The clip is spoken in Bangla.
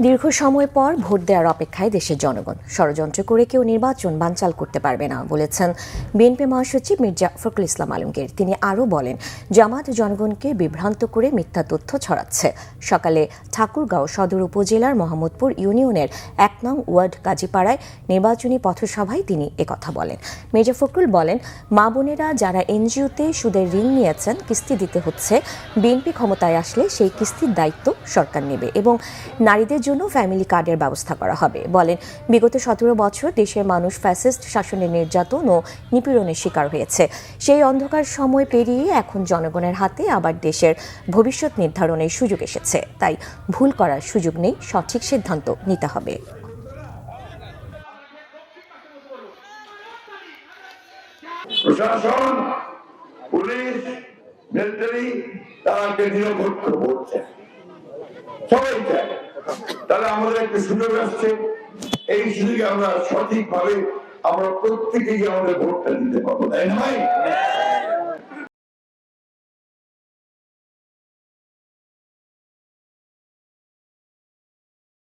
দীর্ঘ সময় পর ভোট দেওয়ার অপেক্ষায় দেশের জনগণ। ষড়যন্ত্র করে কেউ নির্বাচন বানচাল করতে পারবে না বলেছেন বিএনপি মহাসচিব মির্জা ফখরুল ইসলাম আলমগীর। তিনি আরও বলেন, জামাত জনগণকে বিভ্রান্ত করে মিথ্যা তথ্য ছড়াচ্ছে। সকালে ঠাকুরগাঁও সদর উপজেলার মোহাম্মদপুর ইউনিয়নের ১ নং ওয়ার্ড কাজীপাড়ায় নির্বাচনী পথসভায় তিনি একথা বলেন। মির্জা ফখরুল বলেন, মা বোনেরা যারা এনজিওতে সুদের ঋণ নিয়েছেন কিস্তি দিতে হচ্ছে, বিএনপি ক্ষমতায় আসলে সেই কিস্তির দায়িত্ব সরকার নেবে এবং নারীদের জন্য ফ্যামিলি কার্ডের ব্যবস্থা করা হবে। বলেন, বিগত ১৭ বছর দেশের মানুষ ফ্যাসিস্ট শাসনের নির্যাতন ও নিপীড়নের শিকার হয়েছে। সেই অন্ধকার সময় পেরিয়ে এখন জনগণের হাতে আবার দেশের ভবিষ্যৎ নির্ধারণের সুযোগ এসেছে। তাই ভুল করার সুযোগ নেই, সঠিক সিদ্ধান্ত নিতে হবে। প্রশাসন, পুলিশ, মিলিটারি তারা কেন্দ্রীয় ভোট করছে, সবাই চায়। তাহলে আমাদের একটা সুযোগ আসছে, এই সুযোগে আমরা সঠিকভাবে আমরা প্রত্যেকেই আমাদের ভোটটা দিতে পারবো, তাই নয়?